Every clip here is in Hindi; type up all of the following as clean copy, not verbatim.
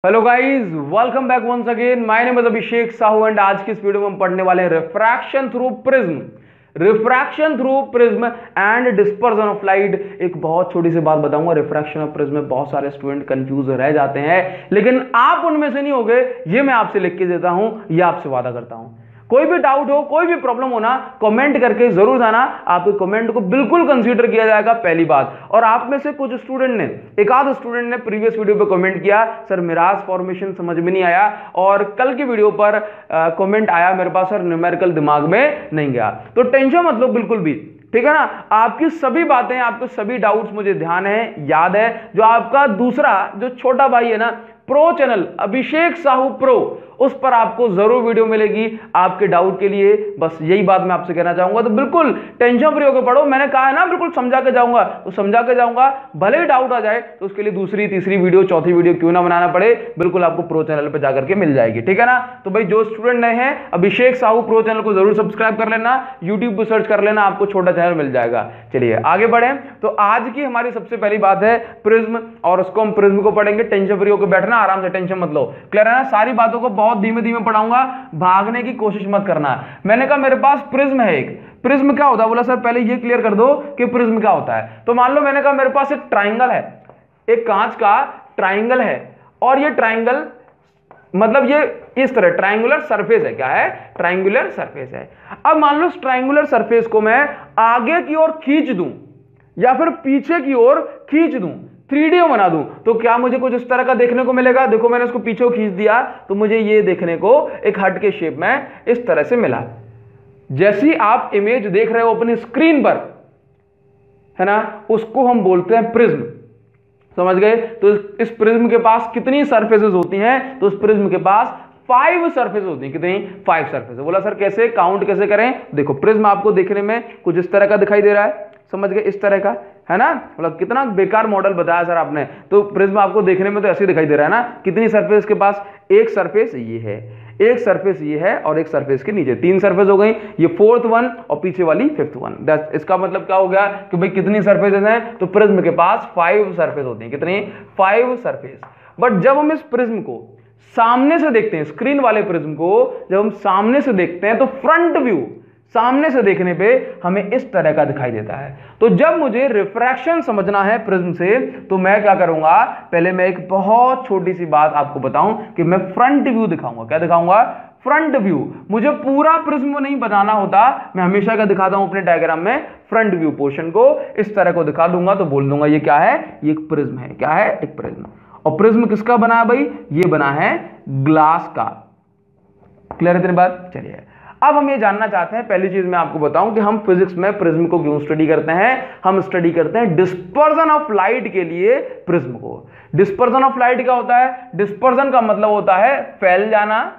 Hello guys, welcome back once again. My name is Abhishek Sahu and आज की इस वीडियो में हम पढ़ने वाले हैं refraction through prism and dispersion of light. एक बहुत छोटी सी बात बताऊंगा, रिफ्रैक्शन ऑफ प्रिज्म में बहुत सारे स्टूडेंट कंफ्यूज रह जाते हैं, लेकिन आप उनमें से नहीं होगे, ये मैं आपसे लिख के देता हूं, ये आपसे वादा करता हूं। कोई भी डाउट हो, कोई भी प्रॉब्लम हो ना, कमेंट करके जरूर जाना। आपके कमेंट को बिल्कुल कंसीडर किया जाएगा, पहली बात। और आप में से कुछ स्टूडेंट ने, एक आध स्टूडेंट ने प्रीवियस वीडियो पे कमेंट किया, सर मिराज फॉर्मेशन समझ में नहीं आया, और कल की वीडियो पर कमेंट आया मेरे पास, सर न्यूमेरिकल दिमाग में नहीं गया। तो टेंशन मत लो बिल्कुल भी, ठीक है ना। आपकी सभी बातें, आपके सभी डाउट्स मुझे ध्यान है, याद है। जो आपका दूसरा जो छोटा भाई है ना, प्रो चैनल अभिषेक साहू प्रो, उस पर आपको जरूर वीडियो मिलेगी आपके डाउट के लिए। बस यही बात मैं आपसे कहना चाहूंगा। तो बिल्कुल टेंशन फ्री होकर पढ़ो, मैंने कहा है ना बिल्कुल समझा के जाऊंगा, तो समझा के जाऊंगा। भले ही डाउट आ जाए तो उसके लिए दूसरी तीसरी वीडियो चौथी वीडियो क्यों ना बनाना पड़े, बिल्कुल आपको प्रो चैनल पर जाकर के मिल जाएगी, ठीक है ना। तो भाई जो स्टूडेंट नए हैं, अभिषेक साहू प्रो चैनल को जरूर सब्सक्राइब कर लेना, यूट्यूब पर सर्च कर लेना, आपको छोटा चैनल मिल जाएगा। चलिए आगे बढ़े। तो आज की हमारी सबसे पहली बात है प्रिज्म, और उसको हम प्रिज्म को पढ़ेंगे। टेंशन फ्री होकर बैठना, आराम से, टेंशन मत लो, क्लियर है ना। सारी बातों को बहुत धीमे धीमे पढ़ाऊंगा, भागने की कोशिश मत करना। मैंने कहा मेरे पास प्रिज्म है एक, प्रिज्म क्या होता है, बोला सर पहले ये क्लियर कर दो कि प्रिज्म क्या होता है। तो मान लो मैंने कहा मेरे पास एक ट्राइंगल है, एक कांच का ट्राइंगल है, और ये ट्राइंगल मतलब ये इस तरह ट्राइंगुलर सरफेस है। क्या है? ट्राइंगुलर सरफेस है। अब मान लो इस ट्राइंगुलर सरफेस को मैं आगे की ओर खींच दूं या फिर पीछे की ओर खींच दूं, 3D बना दूं, तो क्या मुझे कुछ इस तरह का देखने को मिलेगा। देखो मैंने इसको पीछे खींच दिया तो मुझे ये देखने को एक हार्ट के शेप में इस तरह से मिला। जैसी आप इमेज देख रहे हो अपनी स्क्रीन पर, है ना, उसको हम बोलते हैं प्रिज्म। समझ गए? तो इस प्रिज्म के पास कितनी सरफेसेस होती हैं? तो इस प्रिज्म के पास 5 सरफेस होती हैं। कितनी? 5 सरफेस। बोला सर कैसे, काउंट कैसे करें? देखो प्रिज्म आपको देखने में कुछ इस तरह का दिखाई दे रहा है, समझ गए, इस तरह का, है ना। मतलब कितना बेकार मॉडल बताया सर आपने। तो प्रिज्म आपको देखने में तो ऐसे दिखाई दे रहा है ना। कितनी सरफेस के पास? एक सरफेस ये है, एक सरफेस ये है, और एक सरफेस के नीचे 3 सरफेस हो गई। ये 4th वन और पीछे वाली 5th वन। इसका मतलब क्या हो गया कि भाई कितनी सरफेसेस हैं? तो प्रिज्म के पास 5 सरफेस होती हैं। कितनी? 5 सरफेस। बट जब हम इस प्रिज्म को सामने से देखते हैं, स्क्रीन वाले प्रिज्म को जब हम सामने से देखते हैं, तो फ्रंट व्यू, सामने से देखने पे हमें इस तरह का दिखाई देता है। तो जब मुझे रिफ्रैक्शन समझना है प्रिज्म से, तो मैं क्या करूंगा, पहले मैं एक बहुत छोटी सी बात आपको बताऊं कि मैं फ्रंट व्यू दिखाऊंगा। क्या दिखाऊंगा? Front view. मुझे पूरा प्रिज्म नहीं बनाना होता, मैं हमेशा क्या दिखाता हूं अपने डायग्राम में, फ्रंट व्यू पोर्शन को इस तरह को दिखा दूंगा, तो बोल दूंगा ये क्या है, ये एक प्रिज्म है। क्या है? एक प्रिज्म। और प्रिज्म किसका बना है भाई? ये बना है ग्लास का। क्लियर है तेरी बात? चलिए अब हम ये जानना चाहते हैं, पहली चीज मैं आपको बताऊं कि हम फिजिक्स में प्रिज्म को क्यों स्टडी करते हैं। हम स्टडी करते हैं डिस्पर्जन ऑफ लाइट के लिए प्रिज्म को। डिस्पर्जन ऑफ लाइट क्या होता है? डिस्पर्जन का मतलब होता है फैल जाना,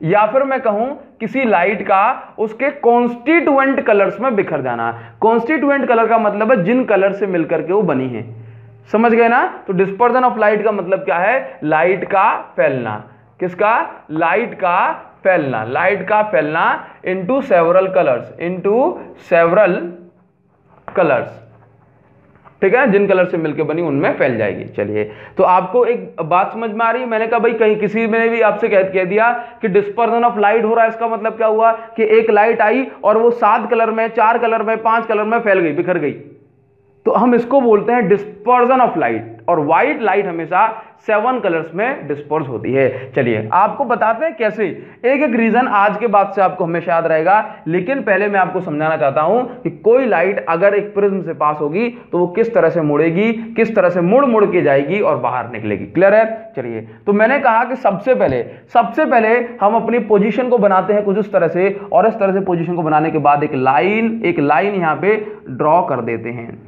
या फिर मैं कहूं किसी लाइट का उसके कॉन्स्टिट्यूएंट कलर्स में बिखर जाना। कॉन्स्टिट्यूएंट कलर का मतलब है जिन कलर से मिलकर के वो बनी है। समझ गए ना। तो डिस्पर्जन ऑफ लाइट का मतलब क्या है? लाइट का फैलना। किसका? लाइट का फैलना। लाइट का फैलना into several colours, into several colours, ठीक है, जिन कलर से मिलकर बनी उनमें फैल जाएगी। चलिए तो आपको एक बात समझ में आ रही है। मैंने कहा भाई कहीं किसी ने भी आपसे कह दिया कि डिस्पर्जन ऑफ लाइट हो रहा है, इसका मतलब क्या हुआ कि एक लाइट आई और वो 7 कलर में, 4 कलर में, 5 कलर में फैल गई, बिखर गई, तो हम इसको बोलते हैं डिस्पर्जन ऑफ लाइट। और व्हाइट लाइट हमेशा 7 कलर्स में डिस्पर्स होती है। चलिए आपको बताते हैं कैसे। एक एक रीजन आज के बाद से आपको हमेशा याद रहेगा, लेकिन पहले मैं आपको समझाना चाहता हूं कि कोई लाइट अगर एक प्रिज्म से पास होगी तो वो किस तरह से मुड़ेगी, किस तरह से मुड़ मुड़ के जाएगी और बाहर निकलेगी। क्लियर है? चलिए तो मैंने कहा कि सबसे पहले हम अपनी पोजीशन को बनाते हैं कुछ इस तरह से, और इस तरह से पोजीशन को बनाने के बाद एक लाइन यहां पे ड्रॉ कर देते हैं।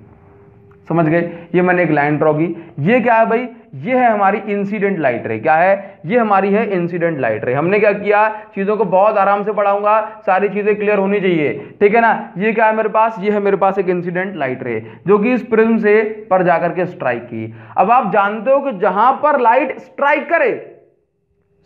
समझ गए? ये मैंने एक लाइन ड्रॉ की। ये क्या है भाई? ये है हमारी इंसिडेंट लाइट रे। क्या है? ये हमारी है इंसिडेंट लाइट रे। हमने क्या किया, चीजों को बहुत आराम से पढ़ाऊंगा, सारी चीजें क्लियर होनी चाहिए, ठीक है ना। ये क्या है मेरे पास? ये है मेरे पास एक इंसिडेंट लाइट रे जो कि इस प्रिज्म से पर जाकर के स्ट्राइक की। अब आप जानते हो कि जहां पर लाइट स्ट्राइक करे,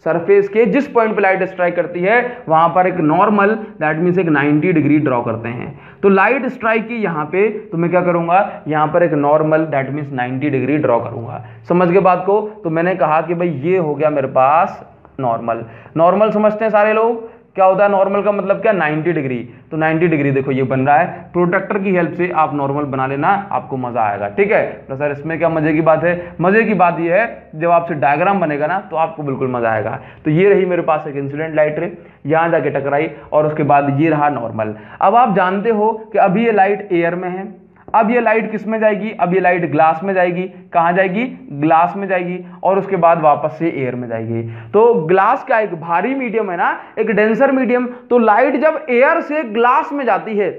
सरफेस के जिस पॉइंट पे लाइट स्ट्राइक करती है वहां पर एक नॉर्मल, दैट मीन्स एक 90 डिग्री ड्रॉ करते हैं। तो लाइट स्ट्राइक की यहां पे, तो मैं क्या करूंगा, यहां पर एक normal that means 90 degree draw करूंगा। समझ गए बात को? तो मैंने कहा कि भाई ये हो गया मेरे पास नॉर्मल। नॉर्मल समझते हैं सारे लोग, क्या होता है नॉर्मल का मतलब क्या, 90 डिग्री। तो 90 डिग्री देखो ये बन रहा है, प्रोटेक्टर की हेल्प से आप नॉर्मल बना लेना, आपको मजा आएगा। ठीक है, तो सर इसमें क्या मजे की बात है? मजे की बात ये है जब आपसे डायग्राम बनेगा ना तो आपको बिल्कुल मजा आएगा। तो ये रही मेरे पास एक इंसिडेंट लाइट रे, यहां जाके टकराई और उसके बाद ये रहा नॉर्मल। अब आप जानते हो कि अभी ये लाइट एयर में है, अब ये लाइट किस में जाएगी, अब ये लाइट ग्लास में जाएगी। कहां जाएगी? ग्लास में जाएगी, और उसके बाद वापस से एयर में जाएगी। तो ग्लास का एक भारी मीडियम है ना, एक डेंसर मीडियम। तो लाइट जब एयर से ग्लास में जाती है,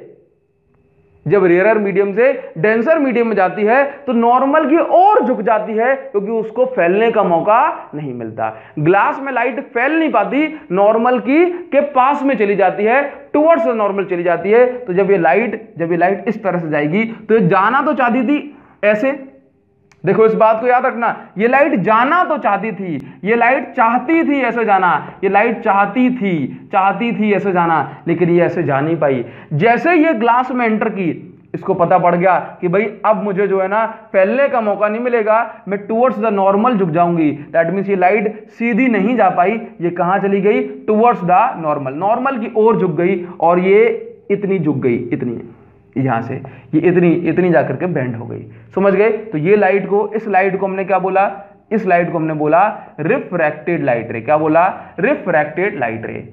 जब रेयर मीडियम से डेंसर मीडियम में जाती है, तो नॉर्मल की ओर झुक जाती है, क्योंकि उसको फैलने का मौका नहीं मिलता। ग्लास में लाइट फैल नहीं पाती, नॉर्मल की के पास में चली जाती है, टुवर्ड्स नॉर्मल चली जाती है। तो जब ये लाइट इस तरह से जाएगी, तो ये जाना तो चाहती थी ऐसे, देखो इस बात को याद रखना, ये लाइट जाना तो चाहती थी, ये लाइट चाहती थी ऐसे जाना, ये लाइट चाहती थी ऐसे जाना, लेकिन ये ऐसे जा नहीं पाई। जैसे ये ग्लास में एंटर की, इसको पता पड़ गया कि भाई अब मुझे जो है ना फैलने का मौका नहीं मिलेगा, मैं टुवर्ड्स द नॉर्मल झुक जाऊंगी। दैट मीन्स ये लाइट सीधी नहीं जा पाई, ये कहां चली गई? टुवर्ड्स द नॉर्मल की ओर झुक गई, और ये इतनी झुक गई, इतनी यहां से ये इतनी जाकर के बेंड हो गई। समझ गए? तो ये लाइट को, इस लाइट को हमने क्या बोला? इस लाइट को हमने बोला रिफ्रैक्टेड लाइट रे। क्या बोला? रिफ्रैक्टेड लाइट रे।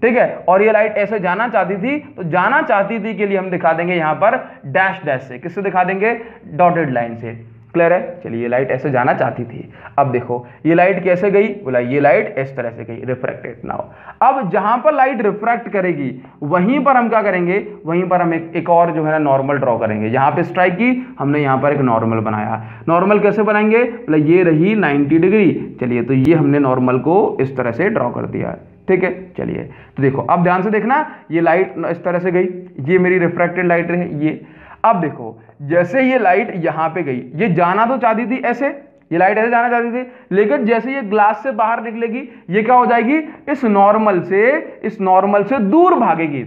ठीक है, और ये लाइट ऐसे जाना चाहती थी, तो जाना चाहती थी के लिए हम दिखा देंगे यहां पर डैश डैश से। किससे दिखा देंगे? डॉटेड लाइन से। क्लियर है? चलिए, ये लाइट ऐसे जाना चाहती थी। अब देखो ये लाइट कैसे गई? बोला ये लाइट इस तरह से गई, रिफ्रैक्टेड। नाउ अब जहां पर लाइट रिफ्रैक्ट करेगी वहीं पर हम क्या करेंगे? वहीं पर हम एक और जो है ना नॉर्मल ड्रॉ करेंगे। यहां पे स्ट्राइक की, हमने यहां पर एक नॉर्मल बनाया। नॉर्मल कैसे बनाएंगे? बोला ये रही 90 डिग्री। चलिए, तो ये हमने नॉर्मल को इस तरह से ड्रॉ कर दिया। ठीक है, चलिए तो देखो अब ध्यान से देखना, ये लाइट इस तरह से गई, ये मेरी रिफ्रैक्टेड लाइट है ये। अब देखो जैसे ये लाइट यहां पे गई, ये जाना तो चाहती थी ऐसे, ये लाइट ऐसे जाना चाहती थी, लेकिन जैसे ये ग्लास से बाहर निकलेगी, ये क्या हो जाएगी? इस नॉर्मल से दूर भागेगी।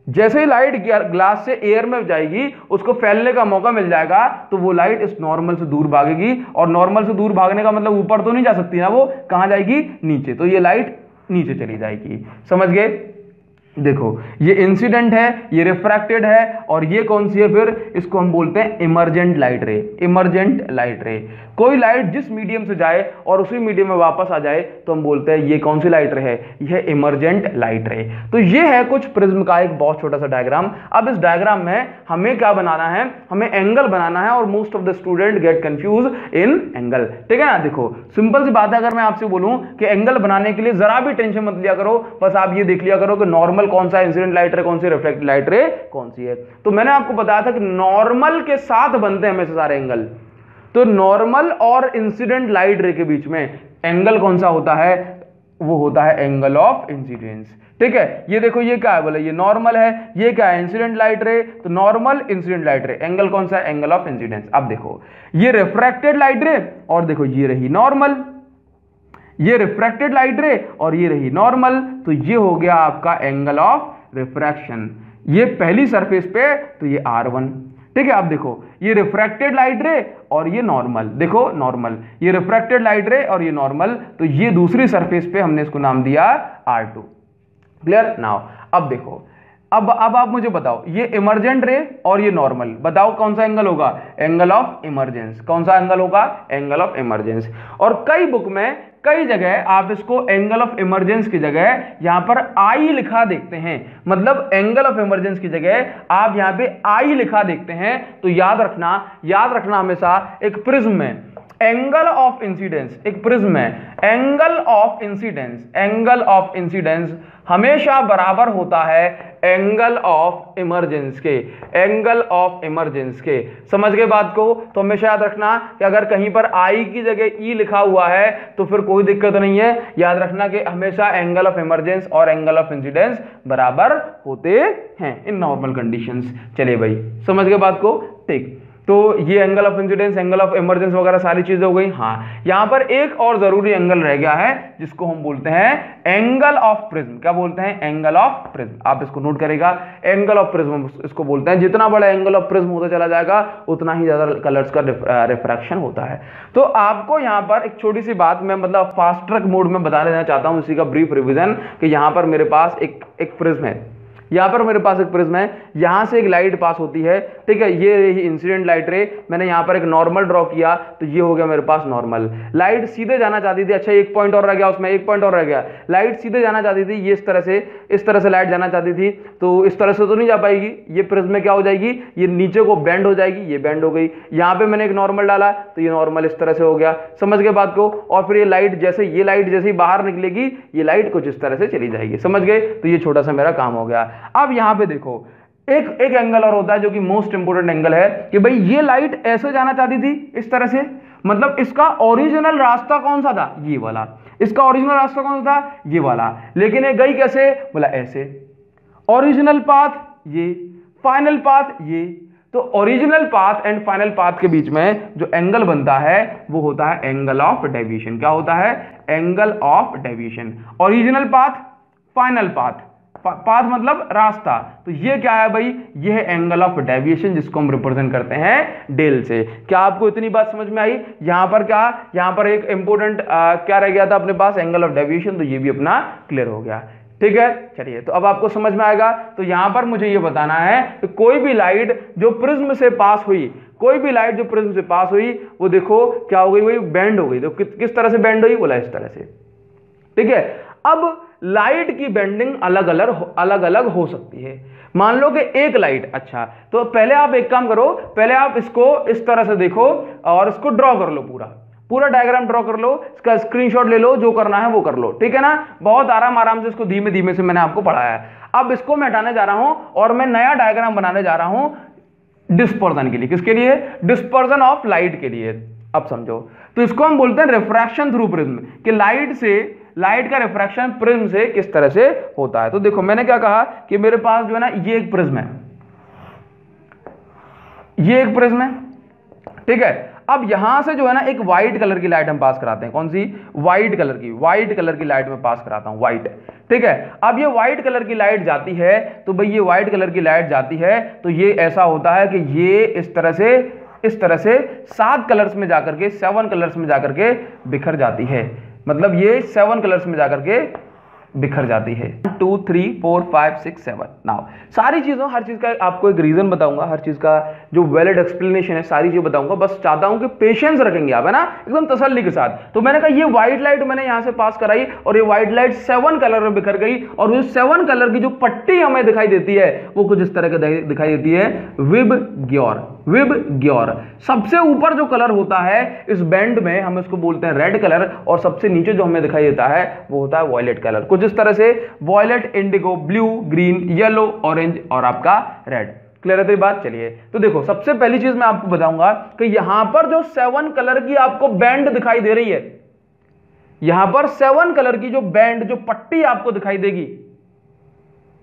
जैसे ही लाइट ग्लास से एयर में जाएगी, उसको फैलने का मौका मिल जाएगा, तो वो लाइट इस नॉर्मल से दूर भागेगी। और नॉर्मल से दूर भागने का मतलब ऊपर तो नहीं जा सकती ना, वो कहां जाएगी? नीचे। तो ये लाइट नीचे चली जाएगी। समझ गए? देखो ये इंसिडेंट है, ये रिफ्रैक्टेड है, और ये कौन सी है फिर? इसको हम बोलते हैं इमर्जेंट लाइट रे। इमर्जेंट लाइट रे, कोई लाइट जिस मीडियम से जाए और उसी मीडियम में वापस आ जाए, तो हम बोलते हैं ये कौन सी लाइट रे है? यह इमर्जेंट लाइट रे। तो ये है कुछ प्रिज्म का एक बहुत छोटा सा डायग्राम। अब इस डायग्राम में हमें क्या बनाना है? हमें एंगल बनाना है, और most of the student get confuse in angle. ठीक है ना? देखो सिंपल सी बात है, अगर मैं आपसे बोलूं कि एंगल बनाने के लिए जरा भी टेंशन मत लिया करो, बस आप ये देख लिया करो कि नॉर्मल कौन सा, इंसिडेंट लाइट रे कौन सी, रिफ्लेक्टेड लाइट रे कौन सी है। तो मैंने आपको बताया था कि नॉर्मल के साथ बनते हैं हमेशा सारे एंगल। तो नॉर्मल और इंसिडेंट लाइट रे के बीच में एंगल कौन सा होता है? वो होता है एंगल ऑफ इंसिडेंस। ठीक है, ये देखो ये क्या है? बोले ये नॉर्मल है, ये क्या है? Incident light ray. तो normal, incident light ray, angle कौन सा है? Angle of incidence. अब देखो ये रिफ्रैक्टेड लाइट रे, और देखो ये रही नॉर्मल, ये रिफ्रैक्टेड लाइट रे, और ये रही नॉर्मल। तो ये हो गया आपका एंगल ऑफ रिफ्रैक्शन। ये पहली सरफेस पे, तो ये R1। ठीक है, अब देखो ये रिफ्रैक्टेड लाइट रे और ये नॉर्मल, देखो नॉर्मल, ये रिफ्रैक्टेड लाइट रे और ये नॉर्मल, तो ये दूसरी सरफेस पे हमने इसको नाम दिया R2। क्लियर? नाउ अब देखो, अब आप मुझे बताओ, ये इमर्जेंट रे और ये नॉर्मल, बताओ कौन सा एंगल होगा? Angle of emergence. कौन सा एंगल होगा? Angle of emergence. और कई बुक में कई जगह आप इसको एंगल ऑफ इमर्जेंस की जगह यहां पर आई लिखा देखते हैं, मतलब एंगल ऑफ इमर्जेंस की जगह आप यहां पे आई लिखा देखते हैं। तो याद रखना हमेशा एक प्रिज्म में एंगल ऑफ इंसिडेंस, एक प्रिज्म है, एंगल ऑफ इंसिडेंस हमेशा बराबर होता है एंगल ऑफ इमर्जेंस के, एंगल ऑफ इमर्जेंस के। समझ गए बात को? तो हमेशा याद रखना कि अगर कहीं पर आई की जगह ई लिखा हुआ है तो फिर कोई दिक्कत नहीं है। याद रखना कि हमेशा एंगल ऑफ इमर्जेंस और एंगल ऑफ इंसिडेंस बराबर होते हैं इन नॉर्मल कंडीशंस। चलिए भाई, समझ गए बात को? ठीक। तो ये angle of incidence, angle of emergence वगैरह सारी चीजें हो गई। हाँ, यहां पर एक और जरूरी एंगल रह गया है जिसको हम बोलते हैं एंगल ऑफ प्रिज्म। क्या बोलते हैं? Angle of prism. आप इसको नोट करेगा, एंगल ऑफ प्रिज्म इसको बोलते हैं। जितना बड़ा एंगल ऑफ प्रिज्म होता चला जाएगा उतना ही ज्यादा कलर्स का रिफ्रैक्शन होता है। तो आपको यहां पर एक छोटी सी बात मैं मतलब फास्ट ट्रैक मोड में बता देना चाहता हूं, इसी का ब्रीफ रिवीजन, कि यहां पर मेरे पास एक प्रिज्म है, यहां पर मेरे पास एक प्रिज्म है, यहां से एक लाइट पास होती है, ठीक है, ये इंसिडेंट लाइट रे, मैंने यहां पर एक नॉर्मल ड्रॉ किया तो ये हो गया मेरे पास नॉर्मल। लाइट सीधे जाना चाहती थी, अच्छा एक पॉइंट और रह गया, उसमें एक पॉइंट और रह गया, लाइट सीधे जाना चाहती थी, ये इस तरह से लाइट जाना चाहती थी, तो इस तरह से तो नहीं जा पाएगी, ये प्रिज्म में क्या हो जाएगी, ये नीचे को बेंड हो जाएगी, ये बेंड हो गई। यहां पे मैंने एक नॉर्मल डाला तो ये नॉर्मल इस तरह से हो गया, समझ गए बात को। और फिर ये लाइट जैसे ही बाहर निकलेगी, ये लाइट कुछ इस तरह से चली जाएगी, समझ गए। तो ये छोटा सा मेरा काम हो गया। अब यहां पे देखो एक एंगल और होता है जो कि मोस्ट इंपोर्टेंट एंगल है, कि भाई ये लाइट ऐसे जाना चाहती थी इस तरह से, मतलब इसका ओरिजिनल रास्ता कौन सा था, ये वाला। इसका ओरिजिनल रास्ता कौन सा था, ये वाला। लेकिन ये गई कैसे, बोला ऐसे। ओरिजिनल पाथ ये, फाइनल पाथ ये। तो original path and final path के बीच में जो एंगल बनता है वो होता है एंगल ऑफ डेविएशन। क्या होता है? Angle of deviation. Original path, final path, path मतलब रास्ता, तो ये क्या है भाई, ये है एंगल ऑफ डेविएशन, जिसको हम रिप्रेजेंट करते हैं डेल से। क्या आपको इतनी बात समझ में आई? यहां पर क्या, यहां पर एक इंपॉर्टेंट क्या रह गया था अपने पास, एंगल ऑफ डेविएशन, तो ये भी अपना क्लियर हो गया। ठीक है, चलिए, तो अब आपको समझ में आएगा। तो यहां पर मुझे ये बताना है कि कोई भी लाइट जो प्रिज्म से पास हुई, कोई भी लाइट जो प्रिज्म से पास हुई, वो देखो क्या हो गई, वही बेंड हो गई। तो किस तरह से बेंड हुई, बोला इस तरह से। ठीक है, अब लाइट की बेंडिंग अलग अलग हो सकती है। मान लो कि एक लाइट, अच्छा, तो पहले आप एक काम करो, पहले आप इसको इस तरह से देखो और इसको ड्रॉ कर लो, पूरा डायग्राम ड्रॉ कर लो, इसका स्क्रीनशॉट ले लो, जो करना है वो कर लो, ठीक है ना। बहुत आराम से इसको धीमे धीमे से मैंने आपको पढ़ाया है। अब इसको मैं हटाने जा रहा हूं और मैं नया डायग्राम बनाने जा रहा हूं डिस्पर्जन के लिए। किसके लिए? डिस्पर्जन ऑफ लाइट के लिए। अब समझो, तो इसको हम बोलते हैं रिफ्रैक्शन थ्रू प्रिज्म, कि लाइट का रिफ्रैक्शन प्रिज्म से किस तरह से होता है। तो देखो मैंने क्या कहा कि मेरे पास जो है ना, ये एक प्रिज्म है, ये एक प्रिज्म है, ठीक है। अब यहां से जो है ना एक व्हाइट कलर की लाइट हम पास कराते हैं। कौन सी? व्हाइट कलर की लाइट में पास कराता हूं, व्हाइट, ठीक है। अब ये व्हाइट कलर की लाइट जाती है, तो भाई ये व्हाइट कलर की लाइट जाती है तो ये ऐसा होता है कि ये इस तरह से 7 कलर्स में जाकर के, 7 कलर्स में जाकर के बिखर जाती है। मतलब ये 7 कलर्स में जाकर के बिखर जाती है। 1 2 3 4 5 6 7। नाउ सारी चीजों, हर चीज का आपको एक रीजन बताऊंगा, हर चीज का जो वैलिड एक्सप्लेनेशन है, सारी चीज बताऊंगा। बस चाहता हूं कि पेशेंस रखेंगे आप, है ना, एकदम तसल्ली के साथ। तो मैंने कहा ये व्हाइट लाइट मैंने यहां से पास कराई और ये व्हाइट लाइट 7 कलर में बिखर गई, और वो 7 कलर की जो पट्टी हमें दिखाई देती है वो कुछ इस तरह के दिखाई देती है, विबग्योर। सबसे ऊपर जो कलर होता है इस बैंड में हम इसको बोलते हैं रेड कलर, और सबसे नीचे जो हमें दिखाई देता है वो होता है वॉयलेट कलर। कुछ इस तरह से violet, indigo, blue, green, yellow, orange और आपका रेड। क्लियर है तेरी बात? चलिए, तो देखो सबसे पहली चीज मैं आपको बताऊंगा कि यहां पर जो 7 कलर की आपको बैंड दिखाई दे रही है, यहां पर 7 कलर की जो बैंड, जो पट्टी आपको दिखाई देगी,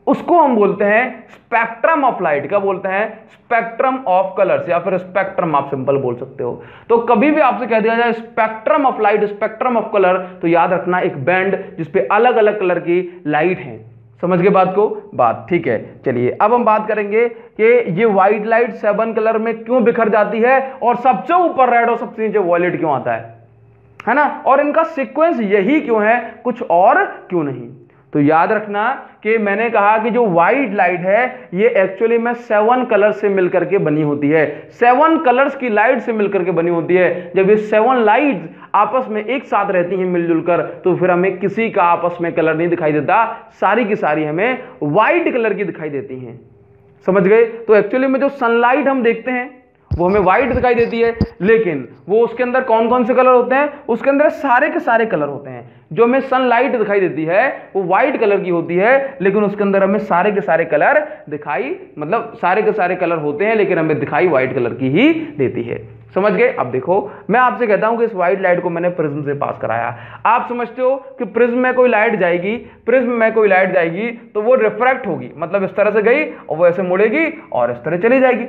उसको हम बोलते हैं स्पेक्ट्रम ऑफ लाइट। क्या बोलते हैं? स्पेक्ट्रम ऑफ कलर्स, या फिर स्पेक्ट्रम आप सिंपल बोल सकते हो। तो कभी भी आपसे कह दिया जाए spectrum of light, spectrum of colour, तो याद रखना एक बैंड जिसपे अलग अलग कलर की लाइट है। समझ गए बात को? बात ठीक है। चलिए, अब हम बात करेंगे कि ये व्हाइट लाइट 7 कलर में क्यों बिखर जाती है, और सबसे ऊपर रेड और सबसे नीचे वॉयलेट क्यों आता है ना, और इनका सीक्वेंस यही क्यों है, कुछ और क्यों नहीं। तो याद रखना कि मैंने कहा कि जो व्हाइट लाइट है ये एक्चुअली में 7 कलर से मिलकर के बनी होती है, 7 कलर्स की लाइट से मिलकर के बनी होती है। जब ये 7 लाइट्स आपस में एक साथ रहती हैं मिलजुल कर, तो फिर हमें किसी का आपस में कलर नहीं दिखाई देता, सारी की सारी हमें व्हाइट कलर की दिखाई देती हैं। समझ गए? तो एक्चुअली में जो सनलाइट हम देखते हैं वो हमें व्हाइट दिखाई देती है, लेकिन वो उसके अंदर कौन कौन से कलर होते हैं, उसके अंदर सारे के सारे कलर होते हैं। जो हमें सनलाइट दिखाई देती है वो व्हाइट कलर की होती है, लेकिन उसके अंदर हमें सारे के सारे कलर दिखाई, मतलब सारे के सारे कलर होते हैं, लेकिन हमें दिखाई व्हाइट कलर की ही देती है। समझ गए? अब देखो, मैं आपसे कहता हूं कि इस व्हाइट लाइट को मैंने प्रिज्म से पास कराया। आप समझते हो कि प्रिज्म में कोई लाइट जाएगी, तो वो रिफ्रैक्ट होगी, मतलब इस तरह से गई और वो ऐसे मुड़ेगी और इस तरह चली जाएगी।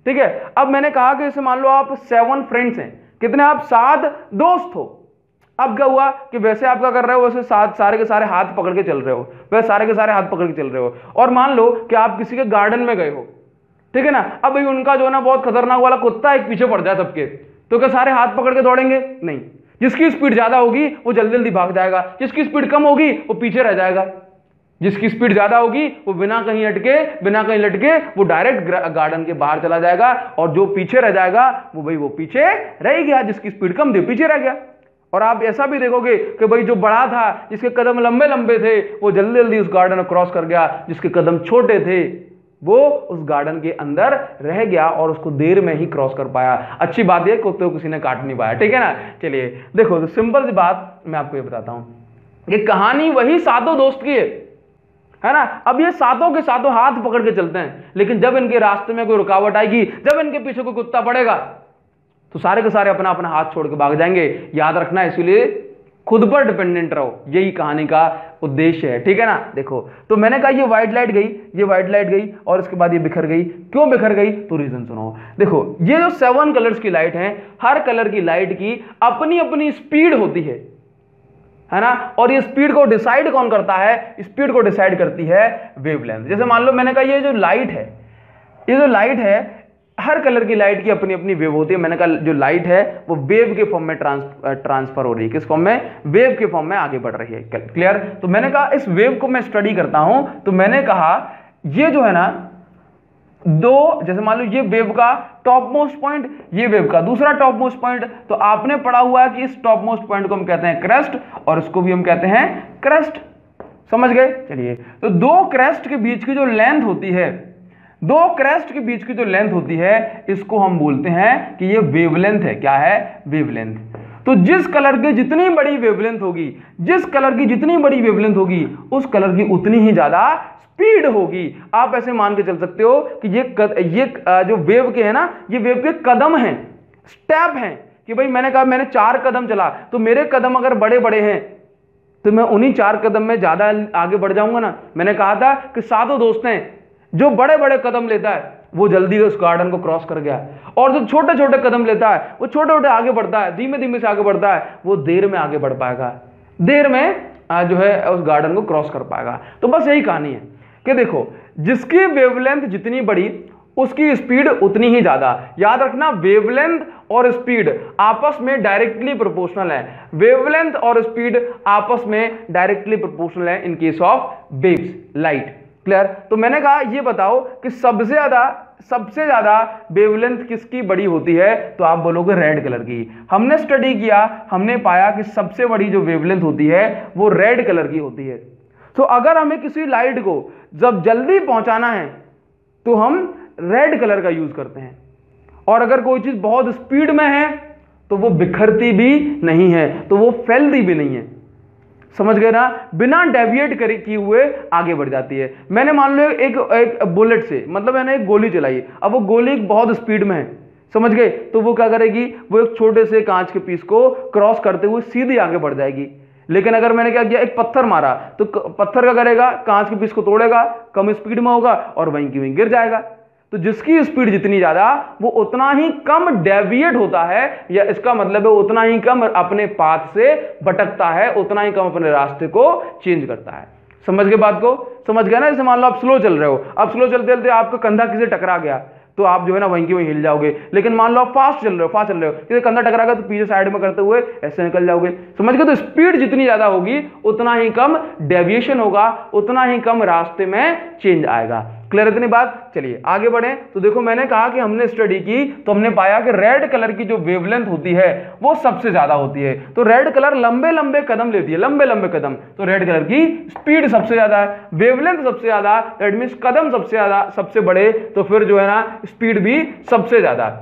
ठीक है। अब मैंने कहा कि जैसे मान लो आप 7 फ्रेंड्स हैं, कितने आप 7 दोस्त हो। अब क्या हुआ कि वैसे आप क्या कर रहे हो, वैसे सारे के सारे हाथ पकड़ के चल रहे हो, वैसे सारे के सारे हाथ पकड़ के चल रहे हो। और मान लो कि आप किसी के गार्डन में गए हो, ठीक है ना। अब भाई उनका जो है ना बहुत खतरनाक वाला कुत्ता एक पीछे पड़ जाए सबके, तो क्या सारे हाथ पकड़ के दौड़ेंगे? नहीं। जिसकी स्पीड ज्यादा होगी वो जल्दी जल्दी भाग जाएगा, जिसकी स्पीड कम होगी वो पीछे रह जाएगा। जिसकी स्पीड ज्यादा होगी वो बिना कहीं अटके, बिना कहीं लटके वो डायरेक्ट गार्डन के बाहर चला जाएगा, और जो पीछे रह जाएगा वो भाई वो पीछे रह गया, जिसकी स्पीड कम थी पीछे रह गया। और आप ऐसा भी देखोगे कि भाई जो बड़ा था, जिसके कदम लंबे लंबे थे, वो जल्दी जल्दी उस गार्डन को क्रॉस कर गया, जिसके कदम छोटे थे वो उस गार्डन के अंदर रह गया और उसको देर में ही क्रॉस कर पाया। अच्छी बात है, कुत्ते को किसी ने काट नहीं पाया, ठीक है ना। चलिए देखो, तो सिंपल सी बात मैं आपको ये बताता हूं कि कहानी वही 7 दोस्त की है ना। अब ये 7 के 7 हाथ पकड़ के चलते हैं, लेकिन जब इनके रास्ते में कोई रुकावट आएगी, जब इनके पीछे कोई कुत्ता पड़ेगा, तो सारे के सारे अपना अपना हाथ छोड़ के भाग जाएंगे। याद रखना, इसीलिए खुद पर डिपेंडेंट रहो, यही कहानी का उद्देश्य है, ठीक है ना। देखो, तो मैंने कहा ये व्हाइट लाइट गई, ये व्हाइट लाइट गई, और इसके बाद ये बिखर गई। क्यों बिखर गई? तो रीजन सुनो। देखो, ये जो 7 कलर्स की लाइट है, हर कलर की लाइट की अपनी अपनी स्पीड होती है ना। और ये स्पीड को डिसाइड कौन करता है? स्पीड को डिसाइड करती है वेवलेंथ। जैसे मान लो मैंने कहा ये जो लाइट है, ये जो लाइट है, हर कलर की लाइट की अपनी अपनी वेव होती है। मैंने कहा जो लाइट है वो वेव के फॉर्म में ट्रांसफर हो रही है। किस फॉर्म में? वेव के फॉर्म में आगे बढ़ रही है। क्लियर? तो मैंने कहा इस वेव को मैं स्टडी करता हूं, तो मैंने कहा ये जो है ना दो, जैसे मान लो ये वेव का टॉप मोस्ट पॉइंट, ये वेव का दूसरा टॉप मोस्ट पॉइंट, तो आपने पढ़ा हुआ है कि इस टॉप मोस्ट पॉइंट को हम कहते हैं क्रेस्ट, और इसको भी हम कहते हैं क्रेस्ट। समझ गए? चलिए, तो 2 क्रेस्ट के बीच की जो लेंथ होती है, 2 क्रेस्ट के बीच की जो लेंथ होती है, इसको हम बोलते हैं कि ये वेवलेंथ है। क्या है? वेवलेंथ। तो जिस कलर की जितनी बड़ी वेवलेंथ होगी, जिस कलर की जितनी बड़ी वेवलेंथ होगी, उस कलर की उतनी ही ज्यादा स्पीड होगी। आप ऐसे मान के चल सकते हो कि ये जो वेव के है ना, ये वेव के कदम हैं, स्टेप हैं, कि भाई मैंने कहा मैंने 4 कदम चला, तो मेरे कदम अगर बड़े बड़े हैं तो मैं उन्हीं 4 कदम में ज्यादा आगे बढ़ जाऊंगा ना। मैंने कहा था कि 7 दोस्त हैं, जो बड़े बड़े कदम लेता है वो जल्दी उस गार्डन को क्रॉस कर गया, और जो छोटे छोटे कदम लेता है वो छोटे छोटे आगे बढ़ता है, धीमे धीमे से आगे बढ़ता है, वो देर में आगे बढ़ पाएगा, देर में जो है उस गार्डन को क्रॉस कर पाएगा। तो बस यही कहानी है कि देखो, जिसकी वेवलेंथ जितनी बड़ी उसकी स्पीड उतनी ही ज्यादा। याद रखना, वेवलेंथ और स्पीड आपस में डायरेक्टली प्रोपोर्शनल है। वेवलेंथ और स्पीड आपस में डायरेक्टली प्रोपोर्शनल है in case of waves, light. Clear? तो मैंने कहा ये बताओ कि सबसे ज्यादा वेवलेंथ किसकी बड़ी होती है? तो आप बोलोगे रेड कलर की। हमने स्टडी किया, हमने पाया कि सबसे बड़ी जो वेवलेंथ होती है वो रेड कलर की होती है। तो अगर हमें किसी लाइट को जब जल्दी पहुंचाना है तो हम रेड कलर का यूज करते हैं, और अगर कोई चीज बहुत स्पीड में है तो वो बिखरती भी नहीं है, तो वो फैलती भी नहीं है। समझ गए ना? बिना डेविएट किए हुए आगे बढ़ जाती है। मैंने मान लो एक बुलेट से, मतलब मैंने एक गोली चलाई, अब वो गोली बहुत स्पीड में है, समझ गए, तो वो क्या करेगी? वो एक छोटे से कांच के पीस को क्रॉस करते हुए सीधी आगे बढ़ जाएगी। लेकिन अगर मैंने क्या किया, एक पत्थर मारा, तो पत्थर क्या करेगा? कांच के पीस को तोड़ेगा, कम स्पीड में होगा और वहीं की वहीं गिर जाएगा। तो जिसकी स्पीड जितनी ज्यादा वो उतना ही कम डेविएट होता है, या इसका मतलब है उतना ही कम अपने पाथ से भटकता है, उतना ही कम अपने रास्ते को चेंज करता है। समझ गए बात को? समझ गए ना? जैसे मान लो आप स्लो चल रहे हो, अब स्लो चलते चलते आपका कंधा किसी टकरा गया तो आप जो है ना वहीं की वहीं हिल जाओगे। लेकिन मान लो आप फास्ट चल रहे हो, किसी कंधा टकरा गया तो पीछे साइड में करते हुए ऐसे निकल जाओगे। समझ गए? तो स्पीड जितनी ज्यादा होगी उतना ही कम डेविएशन होगा, उतना ही कम रास्ते में चेंज आएगा। क्लियर इतनी बात? चलिए आगे बढ़े। तो देखो, मैंने कहा कि हमने स्टडी की तो हमने पाया कि रेड कलर की जो वेवलेंथ होती है वो सबसे ज्यादा होती है। तो रेड कलर लंबे लंबे कदम लेती है, लंबे लंबे कदम, तो रेड कलर की स्पीड सबसे ज्यादा है, वेवलेंथ सबसे ज्यादा, दैट मींस कदम सबसे ज्यादा, सबसे बड़े, तो फिर जो है ना स्पीड भी सबसे ज्यादा।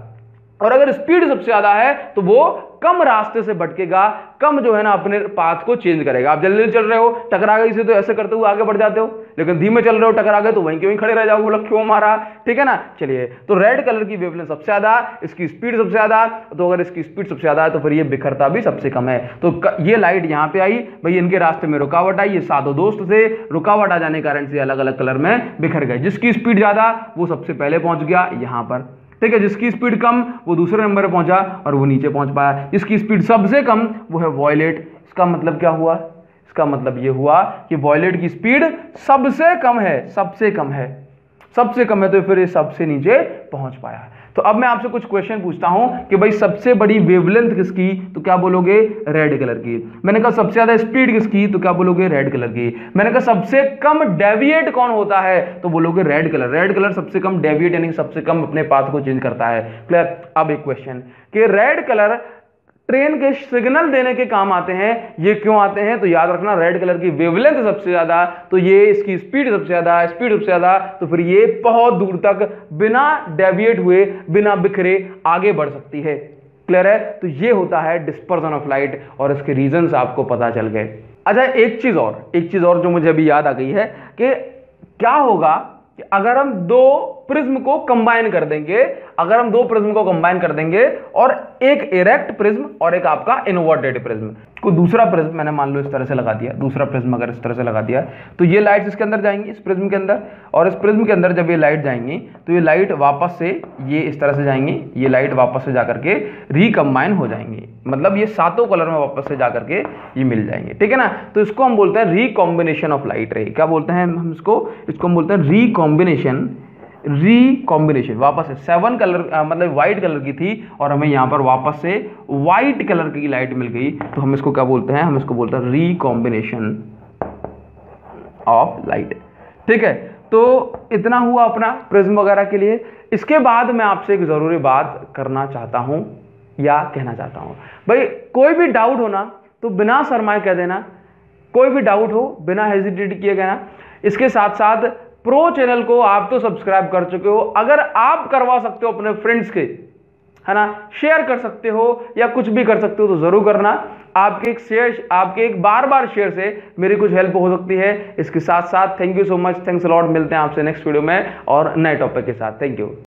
और अगर स्पीड सबसे ज्यादा है तो वो कम रास्ते से भटकेगा, कम जो है ना अपने पाथ को चेंज करेगा। आप जल्दी चल रहे हो, टकरा गए इसे तो ऐसे करते हुए आगे बढ़ जाते हो, लेकिन धीमे चल रहे हो, टकरा गए तो वहीं के वहीं खड़े रह जाओगे, बोला क्यों मारा, ठीक है ना। चलिए, तो रेड कलर की वेवलेंथ सबसे ज्यादा, इसकी स्पीड सबसे ज्यादा, तो अगर इसकी स्पीड सबसे ज्यादा है तो फिर ये बिखरता भी सबसे कम है। तो ये लाइट यहाँ पे आई भाई, इनके रास्ते में रुकावट आई, ये 7 दोस्त थे, रुकावट आ जाने के कारण से अलग अलग कलर में बिखर गए। जिसकी स्पीड ज्यादा वो सबसे पहले पहुंच गया यहाँ पर। ठीक है, जिसकी स्पीड कम वो दूसरे नंबर पे पहुंचा और वो नीचे पहुंच पाया। जिसकी स्पीड सबसे कम वो है वॉयलेट। इसका मतलब क्या हुआ? इसका मतलब ये हुआ कि वॉयलेट की स्पीड सबसे कम है, सबसे कम है, सबसे कम है, तो फिर ये सबसे नीचे पहुंच पाया। तो अब मैं आपसे कुछ क्वेश्चन पूछता हूं कि भाई सबसे बड़ी वेवलेंथ किसकी? तो क्या बोलोगे? रेड कलर की। मैंने कहा सबसे ज्यादा स्पीड किसकी? तो क्या बोलोगे? रेड कलर की। मैंने कहा सबसे कम डेविएट कौन होता है? तो बोलोगे रेड कलर। रेड कलर सबसे कम डेविएट यानी सबसे कम अपने पाथ को चेंज करता है। क्लियर? अब एक क्वेश्चन कि रेड कलर ट्रेन के सिग्नल देने के काम आते हैं, ये क्यों आते हैं? तो याद रखना रेड कलर की वेवलेंथ सबसे ज्यादा, तो ये इसकी स्पीड सबसे ज्यादा, स्पीड सबसे ज्यादा, तो फिर ये बहुत दूर तक बिना डेविएट हुए, बिना बिखरे आगे बढ़ सकती है। क्लियर है? तो ये होता है डिस्पर्जन ऑफ लाइट और इसके रीजंस आपको पता चल गए। अच्छा, एक चीज और जो मुझे अभी याद आ गई है कि क्या होगा कि अगर हम दो प्रिज्म को कंबाइन कर देंगे, अगर हम दो प्रिज्म को कंबाइन कर देंगे और एक इरेक्ट प्रिज्म और एक आपका इन्वर्टेड प्रिज्म, को दूसरा प्रिज्म मैंने मान लो इस तरह से लगा दिया, दूसरा प्रिज्म अगर इस तरह से लगा दिया, तो ये लाइट्स इसके अंदर जाएंगी, इस प्रिज्म के अंदर, और इस प्रिज्म के अंदर जब ये लाइट जाएंगी तो ये लाइट वापस से ये इस तरह से जाएंगी, ये लाइट वापस से जाकर के रिकम्बाइन हो जाएंगी, मतलब ये सातों कलर में वापस से जाकर के ये मिल जाएंगे। ठीक है ना? तो इसको हम बोलते हैं रिकॉम्बिनेशन ऑफ लाइट रे। क्या बोलते हैं हम इसको हम बोलते हैं रिकॉम्बिनेशन। वापस से 7 कलर मतलब व्हाइट कलर की थी और हमें यहां पर वापस से व्हाइट कलर की लाइट मिल गई, तो हम इसको क्या बोलते हैं? हम इसको बोलते हैं रिकॉम्बिनेशन ऑफ लाइट। ठीक है, तो इतना हुआ अपना प्रिज्म वगैरह के लिए। इसके बाद मैं आपसे एक जरूरी बात करना चाहता हूं या कहना चाहता हूं, भाई कोई भी डाउट हो ना तो बिना शर्माए कह देना, कोई भी डाउट हो बिना हेजिटेट किए कहना। इसके साथ साथ प्रो चैनल को आप तो सब्सक्राइब कर चुके हो, अगर आप करवा सकते हो अपने फ्रेंड्स के, है ना, शेयर कर सकते हो या कुछ भी कर सकते हो तो जरूर करना। आपके एक शेयर, आपके एक बार शेयर से मेरी कुछ हेल्प हो सकती है। इसके साथ साथ thank you so much, thanks a lot. मिलते हैं आपसे नेक्स्ट वीडियो में और नए टॉपिक के साथ। Thank you.